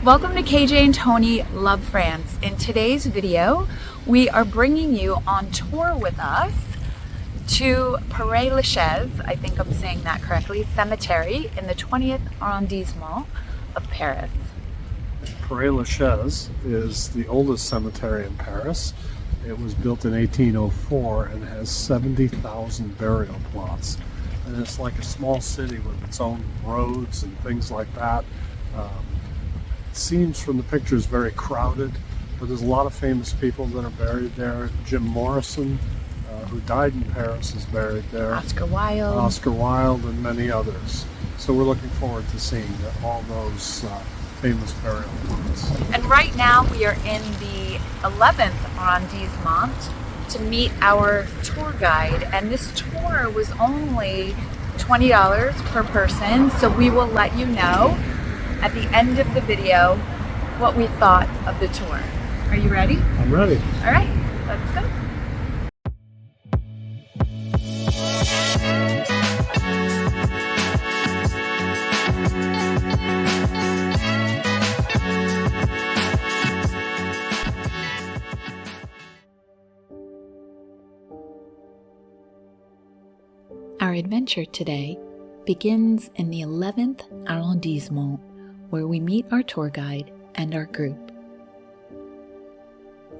Welcome to KJ and Tony Love France. In today's video, we are bringing you on tour with us to Pere Lachaise, I think I'm saying that correctly, cemetery in the 20th Arrondissement of Paris. Pere Lachaise is the oldest cemetery in Paris. It was built in 1804 and has 70,000 burial plots. And it's like a small city with its own roads and things like that. It seems from the pictures very crowded, but there's a lot of famous people that are buried there. Jim Morrison, who died in Paris, is buried there. Oscar Wilde, and many others. So we're looking forward to seeing all those famous burial plots. And right now we are in the 11th Arrondissement to meet our tour guide. And this tour was only $20 per person, so we will let you know at the end of the video what we thought of the tour. Are you ready? I'm ready. All right, let's go. Our adventure today begins in the 11th Arrondissement, where we meet our tour guide and our group.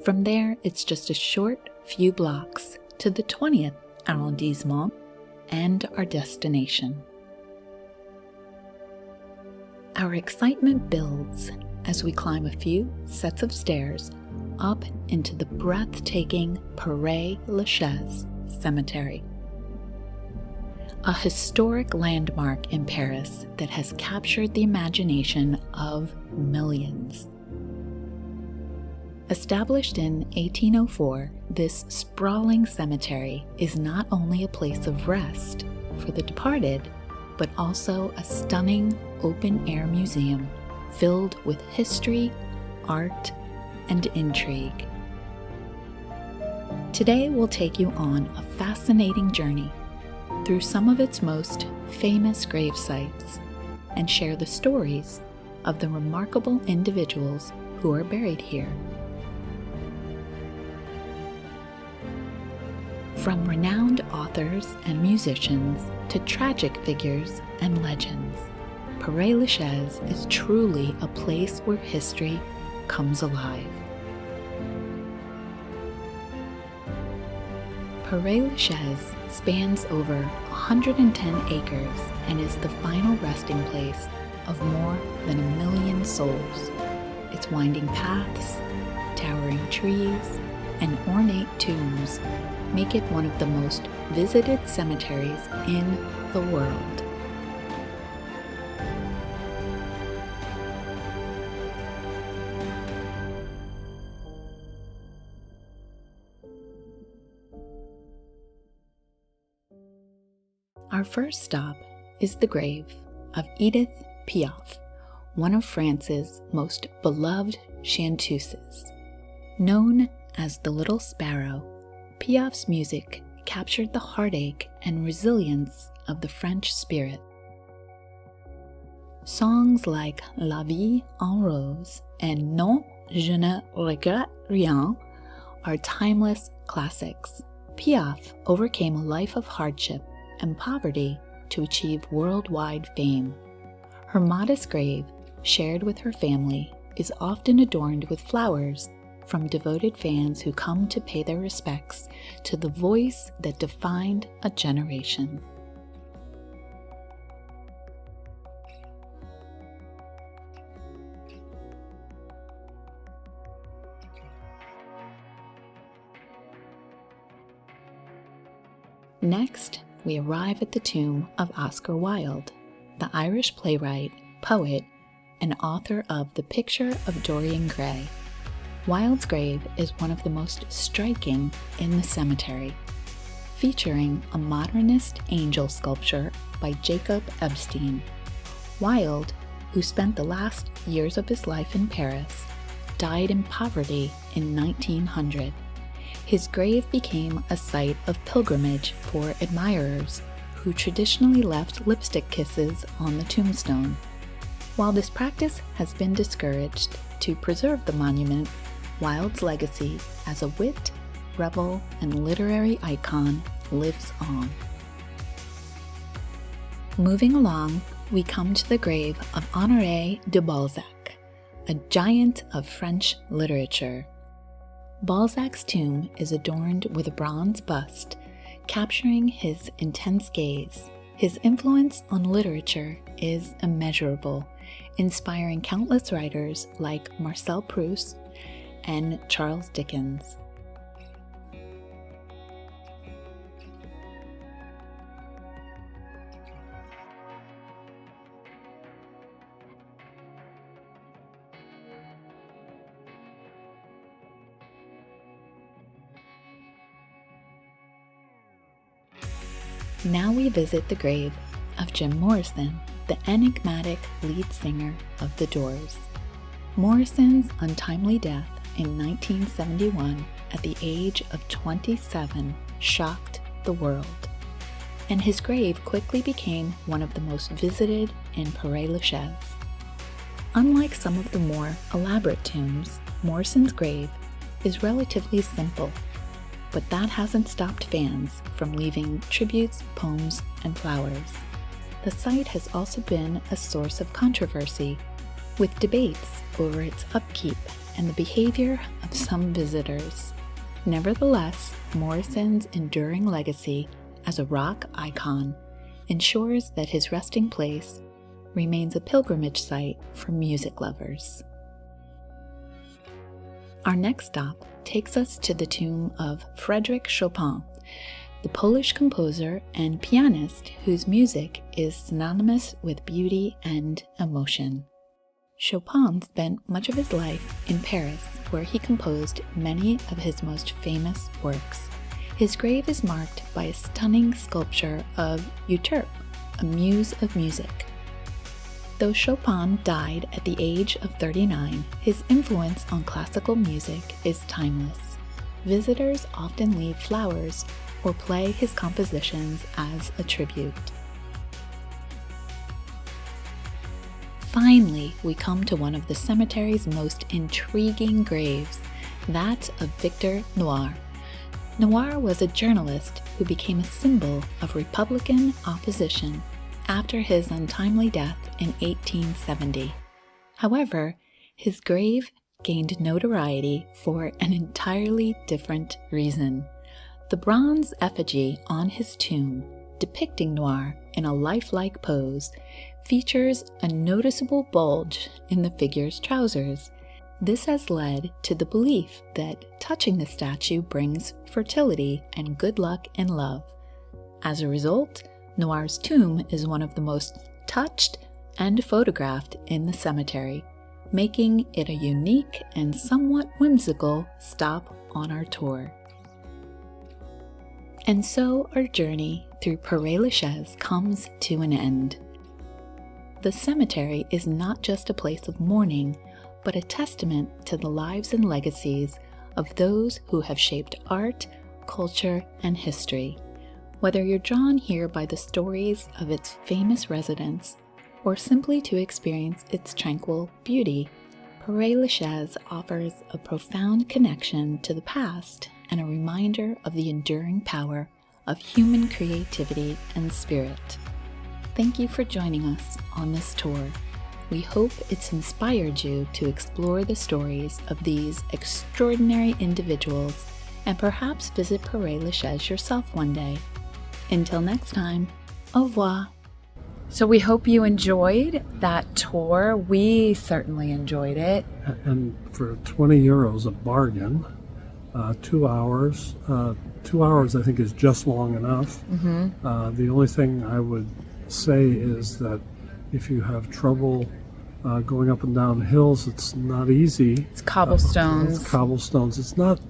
From there, it's just a short few blocks to the 20th Arrondissement and our destination. Our excitement builds as we climb a few sets of stairs up into the breathtaking Pere Lachaise cemetery, a historic landmark in Paris that has captured the imagination of millions. Established in 1804, this sprawling cemetery is not only a place of rest for the departed, but also a stunning open-air museum filled with history, art, and intrigue. Today we'll take you on a fascinating journey through some of its most famous grave sites and share the stories of the remarkable individuals who are buried here. From renowned authors and musicians to tragic figures and legends, Pere Lachaise is truly a place where history comes alive. Pere Lachaise spans over 110 acres and is the final resting place of more than 1 million souls. Its winding paths, towering trees, and ornate tombs make it one of the most visited cemeteries in the world. Our first stop is the grave of Edith Piaf, one of France's most beloved chanteuses. Known as the Little Sparrow, Piaf's music captured the heartache and resilience of the French spirit. Songs like La Vie en Rose and Non, je ne regrette rien are timeless classics. Piaf overcame a life of hardship and poverty to achieve worldwide fame. Her modest grave, shared with her family, is often adorned with flowers from devoted fans who come to pay their respects to the voice that defined a generation. Next, we arrive at the tomb of Oscar Wilde, the Irish playwright, poet, and author of The Picture of Dorian Gray. Wilde's grave is one of the most striking in the cemetery, featuring a modernist angel sculpture by Jacob Epstein. Wilde, who spent the last years of his life in Paris, died in poverty in 1900. His grave became a site of pilgrimage for admirers who traditionally left lipstick kisses on the tombstone. While this practice has been discouraged, to preserve the monument, Wilde's legacy as a wit, rebel, and literary icon lives on. Moving along, we come to the grave of Honoré de Balzac, a giant of French literature. Balzac's tomb is adorned with a bronze bust, capturing his intense gaze. His influence on literature is immeasurable, inspiring countless writers like Marcel Proust and Charles Dickens. Now we visit the grave of Jim Morrison, the enigmatic lead singer of The Doors. Morrison's untimely death in 1971 at the age of 27 shocked the world, and his grave quickly became one of the most visited in Pere Lachaise. Unlike some of the more elaborate tombs, Morrison's grave is relatively simple, but that hasn't stopped fans from leaving tributes, poems, and flowers. The site has also been a source of controversy, with debates over its upkeep and the behavior of some visitors. Nevertheless, Morrison's enduring legacy as a rock icon ensures that his resting place remains a pilgrimage site for music lovers. Our next stop takes us to the tomb of Frédéric Chopin, the Polish composer and pianist whose music is synonymous with beauty and emotion. Chopin spent much of his life in Paris, where he composed many of his most famous works. His grave is marked by a stunning sculpture of Euterpe, a muse of music. Though Chopin died at the age of 39, his influence on classical music is timeless. Visitors often leave flowers or play his compositions as a tribute. Finally, we come to one of the cemetery's most intriguing graves, that of Victor Noir. Noir was a journalist who became a symbol of Republican opposition after his untimely death in 1870. However, his grave gained notoriety for an entirely different reason. The bronze effigy on his tomb, depicting Noir in a lifelike pose, features a noticeable bulge in the figure's trousers. This has led to the belief that touching the statue brings fertility and good luck in love. As a result, Noir's tomb is one of the most touched and photographed in the cemetery, making it a unique and somewhat whimsical stop on our tour. And so our journey through Pere Lachaise comes to an end. The cemetery is not just a place of mourning, but a testament to the lives and legacies of those who have shaped art, culture, and history. Whether you're drawn here by the stories of its famous residents, or simply to experience its tranquil beauty, Pere Lachaise offers a profound connection to the past and a reminder of the enduring power of human creativity and spirit. Thank you for joining us on this tour. We hope it's inspired you to explore the stories of these extraordinary individuals and perhaps visit Pere Lachaise yourself one day. Until next time, au revoir. So we hope you enjoyed that tour. We certainly enjoyed it. And for €20, a bargain, 2 hours. 2 hours, I think, is just long enough. Mm-hmm. The only thing I would say is that if you have trouble going up and down hills, it's not easy. It's cobblestones. It's not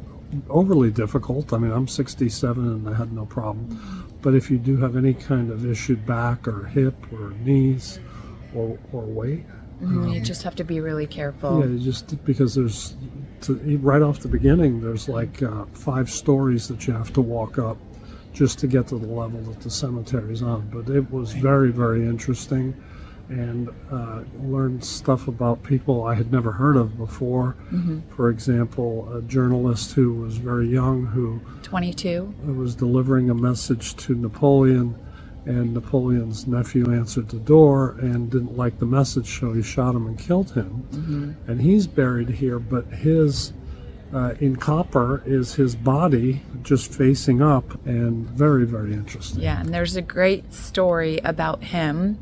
overly difficult. I mean, I'm 67 and I had no problem. But if you do have any kind of issued back or hip or knees or weight, you just have to be really careful. Yeah, just because right off the beginning, there's like 5 stories that you have to walk up just to get to the level that the cemetery's on. But it was very, very interesting. and learned stuff about people I had never heard of before. For example, a journalist who was very young, who 22, was delivering a message to Napoleon, and Napoleon's nephew answered the door and didn't like the message, so he shot him and killed him. And he's buried here, but his in copper is his body just facing up, and very, very interesting. Yeah, and there's a great story about him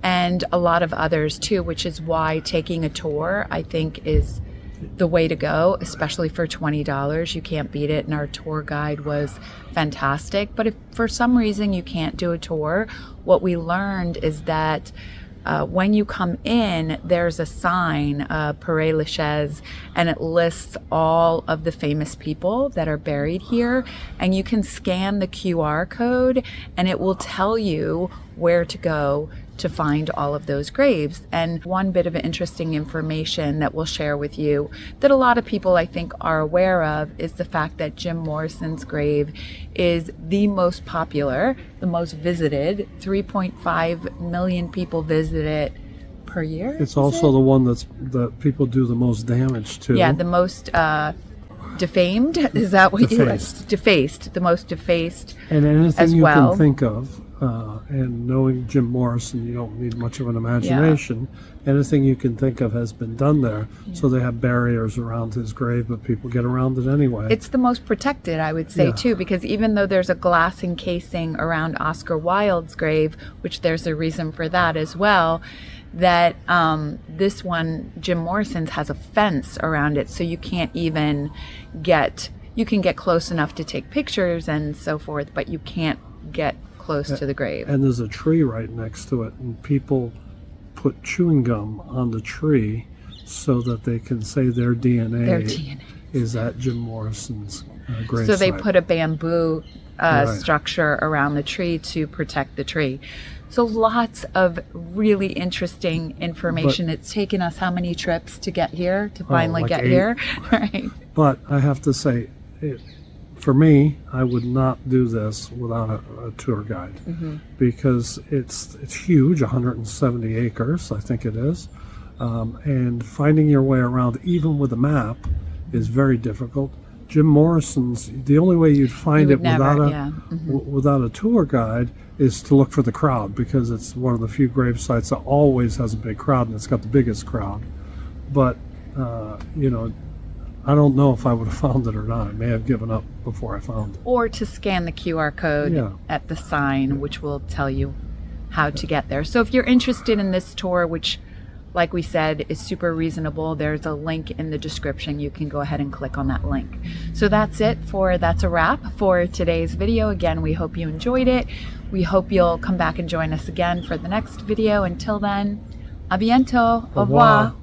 and a lot of others too, which is why taking a tour, I think, is the way to go, especially for $20. You can't beat it, and our tour guide was fantastic. But if for some reason you can't do a tour, what we learned is that when you come in, there's a sign, Pere Lachaise, and it lists all of the famous people that are buried here. And you can scan the QR code, and it will tell you where to go to find all of those graves. And one bit of interesting information that we'll share with you that a lot of people, I think, are aware of is the fact that Jim Morrison's grave is the most popular, the most visited. 3.5 million people visit it per year. It's also the one that people do the most damage to. Yeah, the most defamed. Is that what defaced. You defaced? The most defaced. And anything as you well. can think of. And knowing Jim Morrison, you don't need much of an imagination. Yeah. Anything you can think of has been done there. Yeah. So they have barriers around his grave, but people get around it anyway. It's the most protected, I would say, too, because even though there's a glass encasing around Oscar Wilde's grave, which there's a reason for that as well, that this one, Jim Morrison's, has a fence around it, so you can't even you can get close enough to take pictures and so forth, but you can't get close to the grave. And there's a tree right next to it, and people put chewing gum on the tree so that they can say their DNA is at Jim Morrison's grave. So they put a bamboo structure around the tree to protect the tree. So lots of really interesting information. It's taken us how many trips to get here, to finally get 8. Here? Right. But I have to say, for me, I would not do this without a tour guide, because it's huge, 170 acres, I think it is, and finding your way around, even with a map, is very difficult. Jim Morrison's, the only way you'd find it without a tour guide is to look for the crowd, because it's one of the few grave sites that always has a big crowd, and it's got the biggest crowd. But, I don't know if I would have found it or not. I may have given up before I found it. Or to scan the QR code at the sign, which will tell you how to get there. So if you're interested in this tour, which, like we said, is super reasonable, there's a link in the description. You can go ahead and click on that link. So that's a wrap for today's video. Again, we hope you enjoyed it. We hope you'll come back and join us again for the next video. Until then, à bientôt. Au revoir.